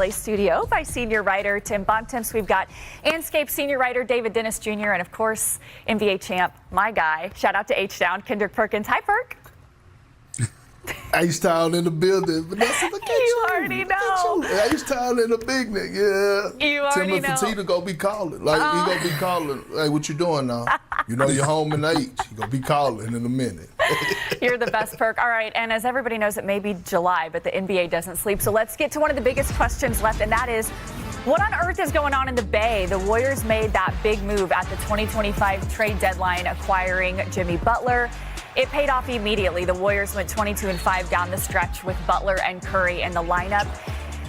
LA studio by senior writer Tim Bontemps. We've got Anscape senior writer David Dennis Jr. and, of course, NBA champ, my guy. Shout out to H-Town, Kendrick Perkins. Hi, Perk. H-Town in the building. Vanessa, look at you. You already know. H-Town in the big nigga, yeah. You already know. Tim and gonna be calling. Like, he gonna be calling. Hey, what you doing now? You know you're home in H. You gonna be calling in a minute. You're the best, Perk. All right, and as everybody knows, it may be July, but the NBA doesn't sleep. So let's get to one of the biggest questions left, and that is, what on earth is going on in the Bay? The Warriors made that big move at the 2025 trade deadline, acquiring Jimmy Butler. It paid off immediately. The Warriors went 22-5 down the stretch with Butler and Curry in the lineup.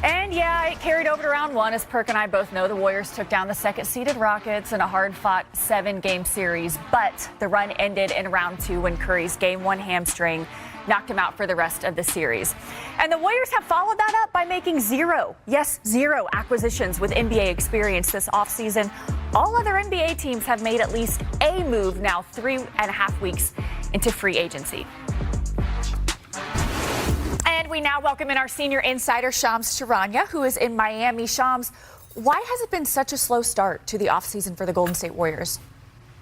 And yeah, it carried over to round one. As Perk and I both know, the Warriors took down the second-seeded Rockets in a hard-fought 7-game series. But the run ended in round two when Curry's Game 1 hamstring knocked him out for the rest of the series. And the Warriors have followed that up by making zero acquisitions with NBA experience this offseason. All other NBA teams have made at least a move now 3.5 weeks into free agency. And we now welcome in our senior insider, Shams Charania, who is in Miami. Shams, why has it been such a slow start to the offseason for the Golden State Warriors?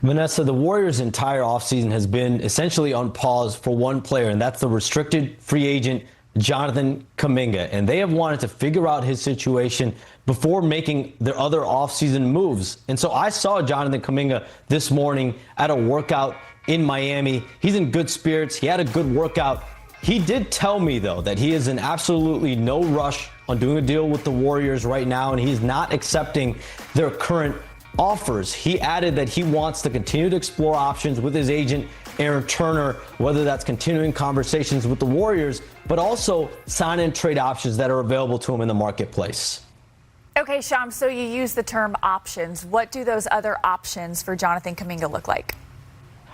Vanessa, the Warriors' entire offseason has been essentially on pause for one player, and that's the restricted free agent Jonathan Kuminga. And they have wanted to figure out his situation before making their other offseason moves. And so I saw Jonathan Kuminga this morning at a workout in Miami. He's in good spirits. He had a good workout. He did tell me, though, that he is in absolutely no rush on doing a deal with the Warriors right now, and he's not accepting their current offers. He added that he wants to continue to explore options with his agent, Aaron Turner, whether that's continuing conversations with the Warriors, but also sign and trade options that are available to him in the marketplace. Okay, Sham, so you use the term options. What do those other options for Jonathan Kuminga look like?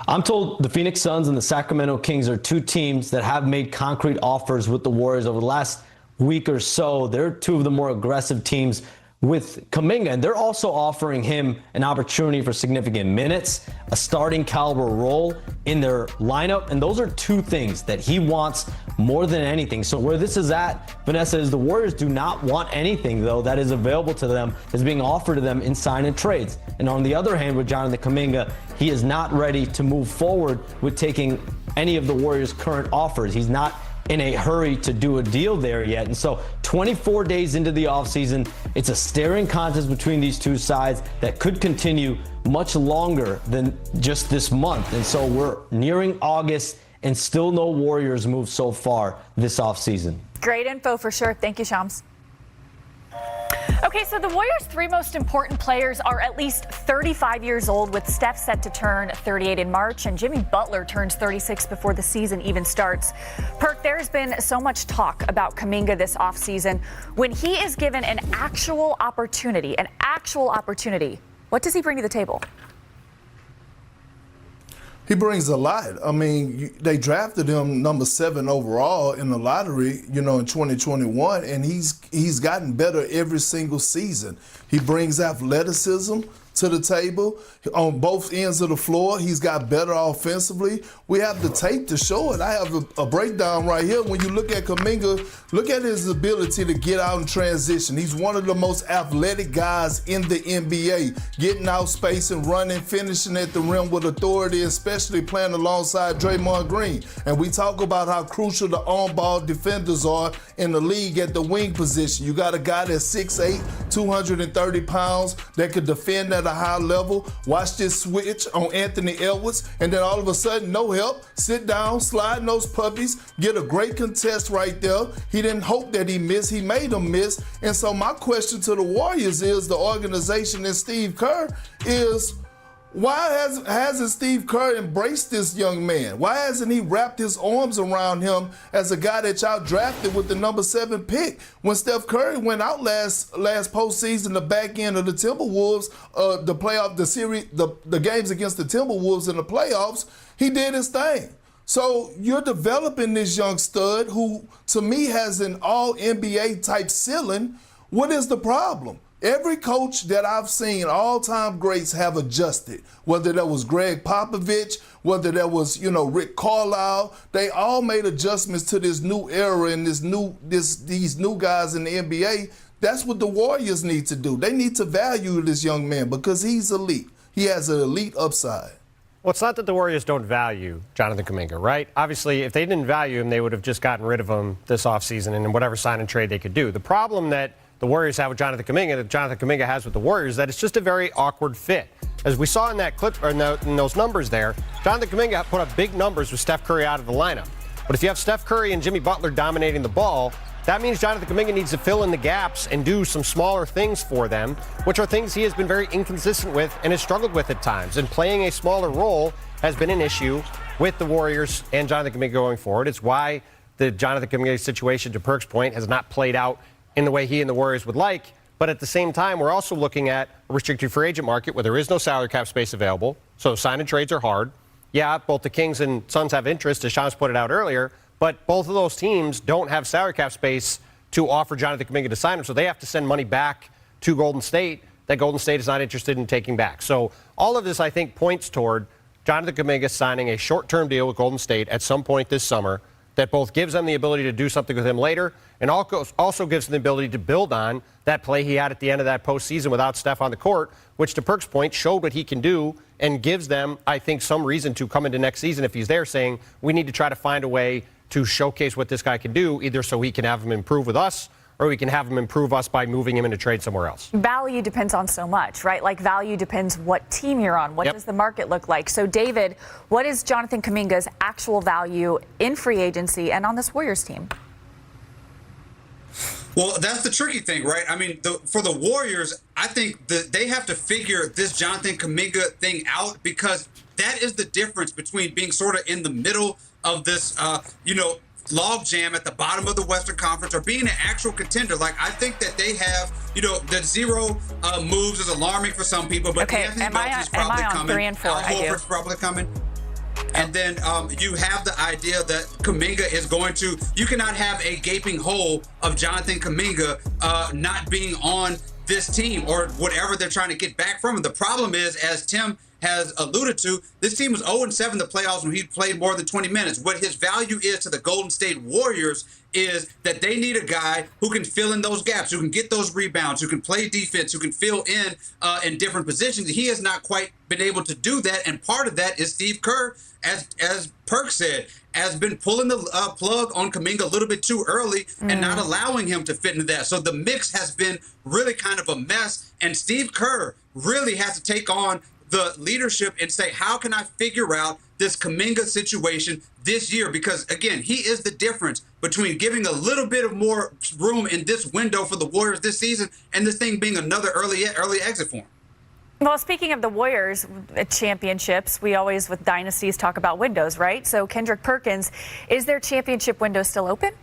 I'm told the Phoenix Suns and the Sacramento Kings are two teams that have made concrete offers with the Warriors over the last week or so. They're two of the more aggressive teams with Kuminga, and they're also offering him an opportunity for significant minutes, a starting caliber role in their lineup, and those are two things that he wants more than anything. So where this is at, Vanessa, is the Warriors do not want anything, though, that is available to them, is being offered to them in sign and trades. And on the other hand, with Jonathan Kuminga, he is not ready to move forward with taking any of the Warriors' current offers. He's not in a hurry to do a deal there yet. And so 24 days into the offseason, it's a staring contest between these two sides that could continue much longer than just this month. And so we're nearing August and still no Warriors move so far this offseason. Great info for sure. Thank you, Shams. Okay, so the Warriors' three most important players are at least 35 years old, with Steph set to turn 38 in March, and Jimmy Butler turns 36 before the season even starts. Perk, there's been so much talk about Kuminga this offseason. When he is given an actual opportunity, what does he bring to the table? He brings a lot. I mean, they drafted him number 7 overall in the lottery, in 2021, and he's gotten better every single season. He brings athleticism to the table on both ends of the floor. He's got better offensively. We have the tape to show it. I have a breakdown right here. When you look at Kuminga, look at his ability to get out and transition. He's one of the most athletic guys in the NBA, getting out space and running, finishing at the rim with authority, especially playing alongside Draymond Green. And we talk about how crucial the on-ball defenders are in the league at the wing position. You got a guy that's 6'8", 230 pounds that could defend at a high level. Watch this switch on Anthony Edwards, and then all of a sudden, no help, sit down, slide those puppies, get a great contest right there. He didn't hope that he missed, he made him miss. And so my question to the Warriors is, the organization and Steve Kerr is, why hasn't Steve Kerr embraced this young man? Why hasn't he wrapped his arms around him as a guy that y'all drafted with the number 7 pick? When Steph Curry went out last postseason, the back end of the Timberwolves, the games against the Timberwolves in the playoffs, he did his thing. So you're developing this young stud who, to me, has an all-NBA type ceiling. What is the problem? Every coach that I've seen, all-time greats, have adjusted. Whether that was Greg Popovich, whether that was, Rick Carlisle, they all made adjustments to this new era and these new guys in the NBA That's what the Warriors need to do. They need to value this young man because he's elite. He has an elite upside. Well, it's not that the Warriors don't value Jonathan Kuminga, right? Obviously, if they didn't value him, they would have just gotten rid of him this offseason and in whatever sign and trade they could do. The problem that the Warriors have with Jonathan Kuminga, that Jonathan Kuminga has with the Warriors, that it's just a very awkward fit. As we saw in that clip, or in those numbers there, Jonathan Kuminga put up big numbers with Steph Curry out of the lineup. But if you have Steph Curry and Jimmy Butler dominating the ball, that means Jonathan Kuminga needs to fill in the gaps and do some smaller things for them, which are things he has been very inconsistent with and has struggled with at times. And playing a smaller role has been an issue with the Warriors and Jonathan Kuminga going forward. It's why the Jonathan Kuminga situation, to Perk's point, has not played out in the way he and the Warriors would like. But at the same time, we're also looking at a restricted free agent market where there is no salary cap space available. So sign and trades are hard. Yeah, both the Kings and Suns have interest, as Shams put it out earlier. But both of those teams don't have salary cap space to offer Jonathan Kuminga to sign him, so they have to send money back to Golden State that Golden State is not interested in taking back. So all of this, I think, points toward Jonathan Kuminga signing a short-term deal with Golden State at some point this summer that both gives them the ability to do something with him later and also gives them the ability to build on that play he had at the end of that postseason without Steph on the court, which, to Perk's point, showed what he can do and gives them, I think, some reason to come into next season if he's there saying, we need to try to find a way to showcase what this guy can do, either so we can have him improve with us or we can have him improve us by moving him into trade somewhere else. Value depends on so much, right? Like value depends what team you're on. What does the market look like? So, David, what is Jonathan Kuminga's actual value in free agency and on this Warriors team? Well, that's the tricky thing, right? I mean, for the Warriors, I think that they have to figure this Jonathan Kuminga thing out because that is the difference between being sort of in the middle of this, log jam at the bottom of the Western Conference or being an actual contender. Like, I think that they have, the zero moves is alarming for some people, but Anthony Melton's probably coming. 3 and 4? Al Horford's probably coming. And then you have the idea that Kuminga is going to, you cannot have a gaping hole of Jonathan Kuminga not being on this team or whatever they're trying to get back from him. The problem is, as Tim has alluded to, this team was 0-7 in the playoffs when he played more than 20 minutes. What his value is to the Golden State Warriors is that they need a guy who can fill in those gaps, who can get those rebounds, who can play defense, who can fill in different positions. He has not quite been able to do that, and part of that is Steve Kerr, as Perk said, has been pulling the plug on Kuminga a little bit too early and not allowing him to fit into that. So the mix has been really kind of a mess, and Steve Kerr really has to take on the leadership and say, how can I figure out this Kuminga situation this year? Because, again, he is the difference between giving a little bit of more room in this window for the Warriors this season and this thing being another early exit for him. Well, speaking of the Warriors championships, we always, with dynasties, talk about windows, right? So, Kendrick Perkins, is their championship window still open?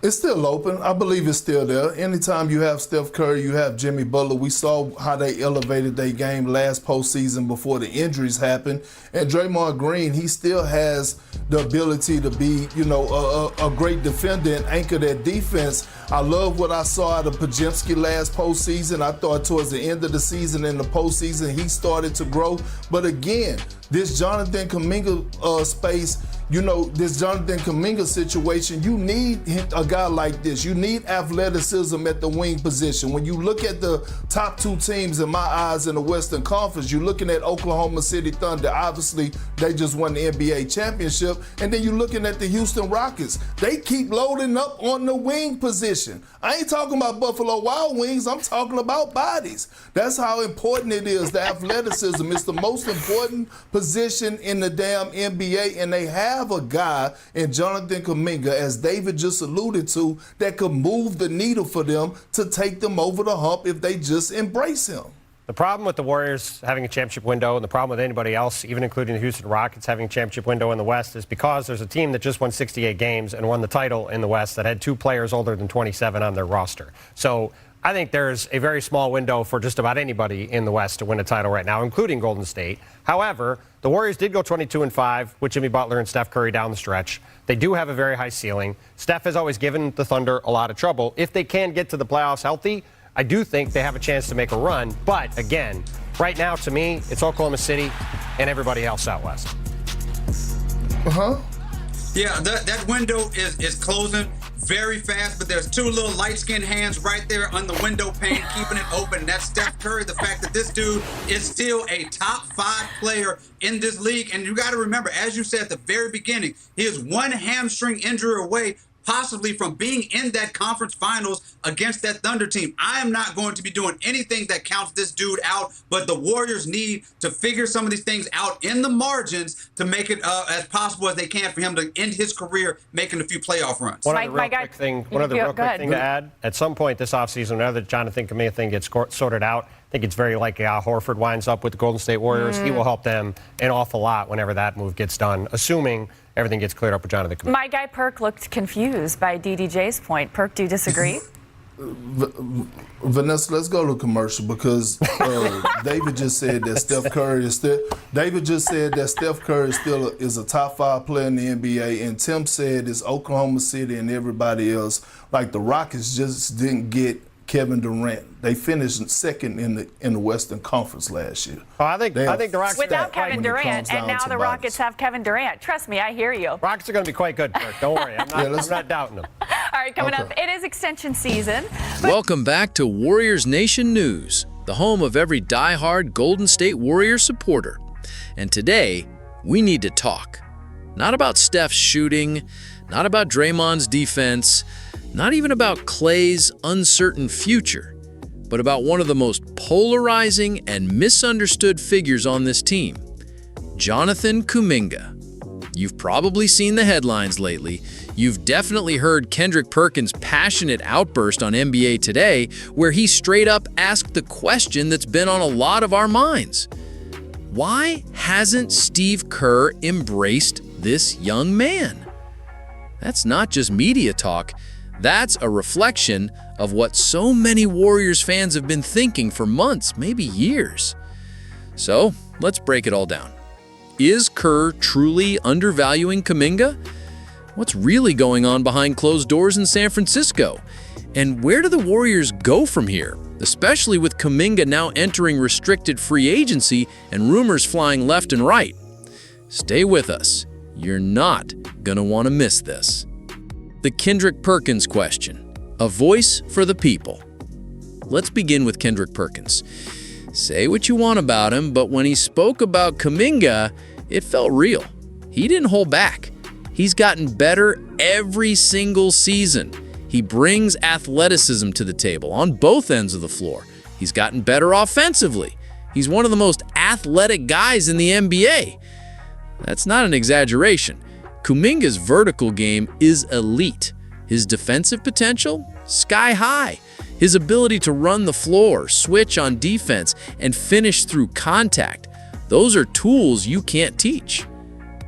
It's still open. I believe it's still there. Anytime you have Steph Curry, you have Jimmy Butler. We saw how they elevated their game last postseason before the injuries happened. And Draymond Green, he still has the ability to be, a great defender and anchor that defense. I love what I saw out of Podziemski last postseason. I thought towards the end of the season in the postseason, he started to grow. But again, this Jonathan Kuminga space, this Jonathan Kuminga situation, you need a guy like this. You need athleticism at the wing position. When you look at the top two teams, in my eyes, in the Western Conference, you're looking at Oklahoma City Thunder. Obviously, they just won the NBA championship. And then you're looking at the Houston Rockets. They keep loading up on the wing position. I ain't talking about Buffalo Wild Wings. I'm talking about bodies. That's how important it is. The athleticism is the most important position in the damn NBA, and they have a guy in Jonathan Kuminga, as David just alluded to, that could move the needle for them to take them over the hump if they just embrace him. The problem with the Warriors having a championship window and the problem with anybody else, even including the Houston Rockets having a championship window in the West, is because there's a team that just won 68 games and won the title in the West that had 2 players older than 27 on their roster. So I think there's a very small window for just about anybody in the West to win a title right now, including Golden State. However, the Warriors did go 22-5 with Jimmy Butler and Steph Curry down the stretch. They do have a very high ceiling. Steph has always given the Thunder a lot of trouble. If they can get to the playoffs healthy, I do think they have a chance to make a run. But, again, right now, to me, it's Oklahoma City and everybody else out west. Uh-huh. Yeah, that window is closing very fast, but there's two little light-skinned hands right there on the window pane keeping it open. And that's Steph Curry. The fact that this dude is still a top 5 player in this league. And you got to remember, as you said at the very beginning, he is one hamstring injury away possibly from being in that conference finals against that Thunder team. I am not going to be doing anything that counts this dude out, but the Warriors need to figure some of these things out in the margins to make it as possible as they can for him to end his career making a few playoff runs. One other real quick thing to add. At some point this offseason, whenever the Jonathan Kuminga thing gets sorted out, I think it's very likely Al Horford winds up with the Golden State Warriors. He will help them an awful lot whenever that move gets done, assuming everything gets cleared up with Jonathan Kuminga. My guy Perk looked confused by DDJ's point. Perk, do you disagree? Vanessa, let's go to commercial because David just said that Steph Curry is still. David just said that Steph Curry still is a top 5 player in the NBA, and Tim said it's Oklahoma City and everybody else. Like the Rockets just didn't get Kevin Durant. They finished second in the Western Conference last year. Oh, I think the Rockets without Kevin Durant, and now the Rockets have Kevin Durant. Trust me, I hear you. Rockets are going to be quite good, Kirk. Don't worry. I'm not doubting them. All right, coming up, it is extension season. Welcome back to Warriors Nation News, the home of every diehard Golden State Warriors supporter. And today, we need to talk. Not about Steph's shooting, not about Draymond's defense, not even about Clay's uncertain future, but about one of the most polarizing and misunderstood figures on this team, Jonathan Kuminga. You've probably seen the headlines lately. You've definitely heard Kendrick Perkins' passionate outburst on NBA Today, where he straight up asked the question that's been on a lot of our minds. Why hasn't Steve Kerr embraced this young man? That's not just media talk. That's a reflection of what so many Warriors fans have been thinking for months, maybe years. So, let's break it all down. Is Kerr truly undervaluing Kuminga? What's really going on behind closed doors in San Francisco? And where do the Warriors go from here, especially with Kuminga now entering restricted free agency and rumors flying left and right? Stay with us. You're not gonna want to miss this. The Kendrick Perkins question, a voice for the people. Let's begin with Kendrick Perkins. Say what you want about him, but when he spoke about Kuminga, it felt real. He didn't hold back. He's gotten better every single season. He brings athleticism to the table on both ends of the floor. He's gotten better offensively. He's one of the most athletic guys in the NBA. That's not an exaggeration. Kuminga's vertical game is elite. His defensive potential, sky high. His ability to run the floor, switch on defense, and finish through contact. Those are tools you can't teach.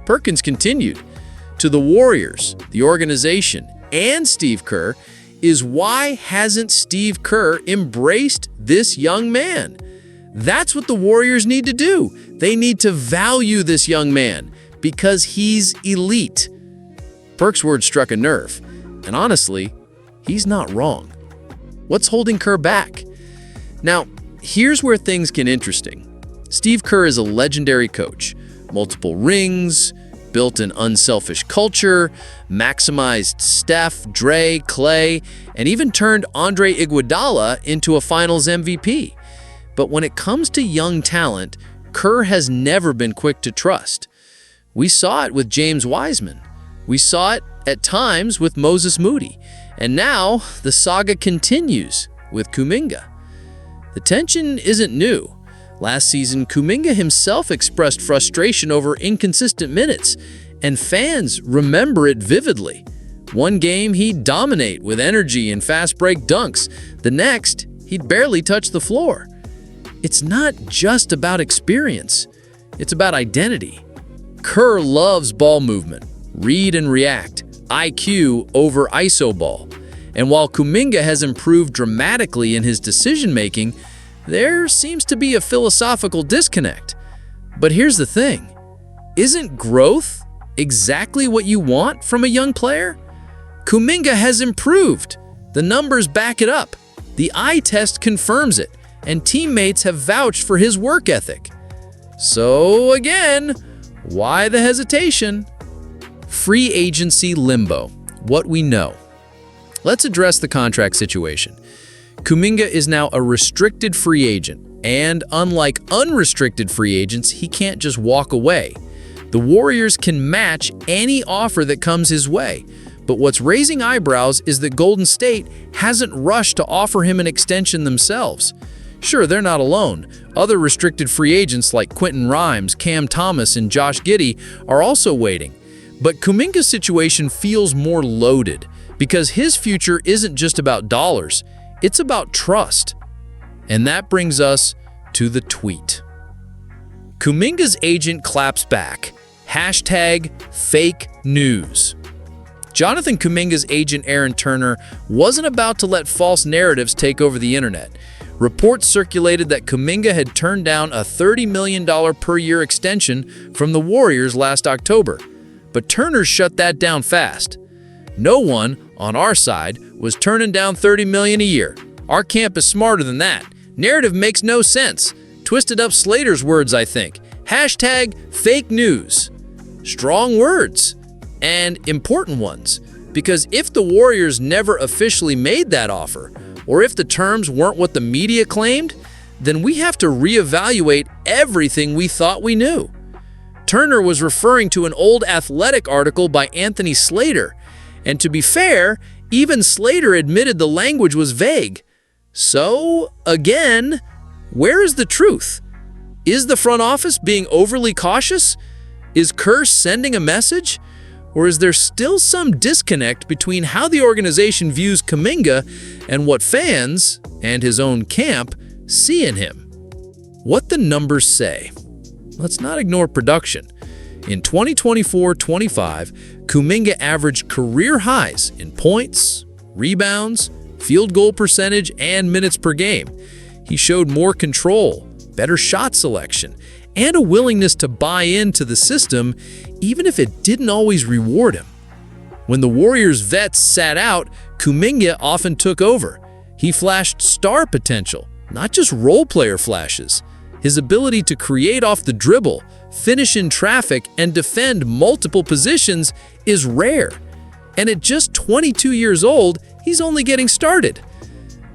Perkins continued, to the Warriors, the organization, and Steve Kerr, is why hasn't Steve Kerr embraced this young man? That's what the Warriors need to do. They need to value this young man because he's elite. Perk's words struck a nerve, and honestly, he's not wrong. What's holding Kerr back? Now, here's where things get interesting. Steve Kerr is a legendary coach. Multiple rings, built an unselfish culture, maximized Steph, Dre, Clay, and even turned Andre Iguodala into a Finals MVP. But when it comes to young talent, Kerr has never been quick to trust. We saw it with James Wiseman. We saw it at times with Moses Moody. And now the saga continues with Kuminga. The tension isn't new. Last season, Kuminga himself expressed frustration over inconsistent minutes, and fans remember it vividly. One game, he'd dominate with energy and fast break dunks. The next, he'd barely touch the floor. It's not just about experience. It's about identity. Kerr loves ball movement, read and react, IQ over ISO ball. And while Kuminga has improved dramatically in his decision-making, there seems to be a philosophical disconnect. But here's the thing. Isn't growth exactly what you want from a young player? Kuminga has improved. The numbers back it up. The eye test confirms it, and teammates have vouched for his work ethic. So again, why the hesitation? Free agency limbo. What we know. let's address the contract situation. Kuminga is now a restricted free agent, and unlike unrestricted free agents, he can't just walk away. The Warriors can match any offer that comes his way. But what's raising eyebrows is that Golden State hasn't rushed to offer him an extension themselves. Sure, they're not alone. Other restricted free agents like Quentin Grimes, Cam Thomas, and Josh Giddey are also waiting. But Kuminga's situation feels more loaded because his future isn't just about dollars, it's about trust. And that brings us to the tweet. Kuminga's agent claps back. #fake news. Jonathan Kuminga's agent Aaron Turner wasn't about to let false narratives take over the internet. Reports circulated that Kuminga had turned down a $30 million per year extension from the Warriors last October. But Turner shut that down fast. No one on our side was turning down $30 million a year. Our camp is smarter than that. Narrative makes no sense. Twisted up Slater's words, I think. #fake news. Strong words. And important ones, because if the Warriors never officially made that offer, or if the terms weren't what the media claimed, then we have to reevaluate everything we thought we knew. Turner was referring to an old Athletic article by Anthony Slater, and to be fair, even Slater admitted the language was vague. So, again, where is the truth? Is the front office being overly cautious? Is Kerr sending a message? Or is there still some disconnect between how the organization views Kuminga and what fans, and his own camp, see in him? What the numbers say. Let's not ignore production. In 2024-25, Kuminga averaged career highs in points, rebounds, field goal percentage, and minutes per game. He showed more control, better shot selection, and a willingness to buy into the system, even if it didn't always reward him. When the Warriors' vets sat out, Kuminga often took over. He flashed star potential, not just role player flashes. His ability to create off the dribble, finish in traffic, and defend multiple positions is rare. And at just 22 years old, he's only getting started.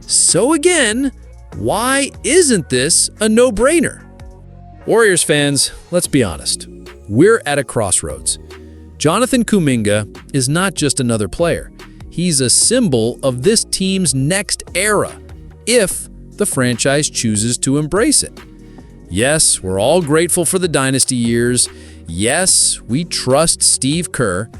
So again, why isn't this a no-brainer? Warriors fans, let's be honest. We're at a crossroads. Jonathan Kuminga is not just another player. He's a symbol of this team's next era, if the franchise chooses to embrace it. Yes, we're all grateful for the dynasty years. Yes, we trust Steve Kerr.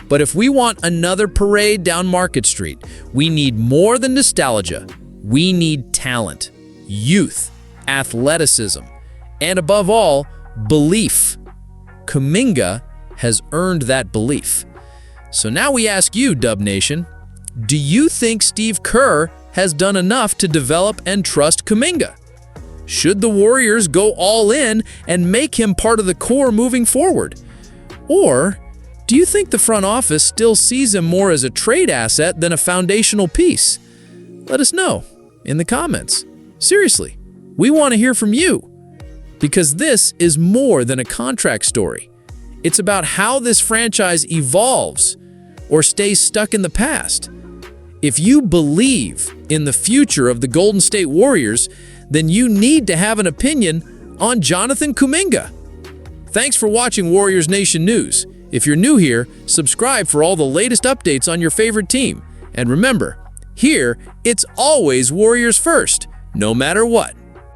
But if we want another parade down Market Street, we need more than nostalgia. We need talent, youth, athleticism, and above all, belief. Kuminga has earned that belief. So now we ask you, Dub Nation, do you think Steve Kerr has done enough to develop and trust Kuminga? Should the Warriors go all in and make him part of the core moving forward? Or do you think the front office still sees him more as a trade asset than a foundational piece? Let us know in the comments. Seriously, we want to hear from you. Because this is more than a contract story. It's about how this franchise evolves or stays stuck in the past. If you believe in the future of the Golden State Warriors, then you need to have an opinion on Jonathan Kuminga. Thanks for watching Warriors Nation News. If you're new here, subscribe for all the latest updates on your favorite team. And remember, here, it's always Warriors first, no matter what.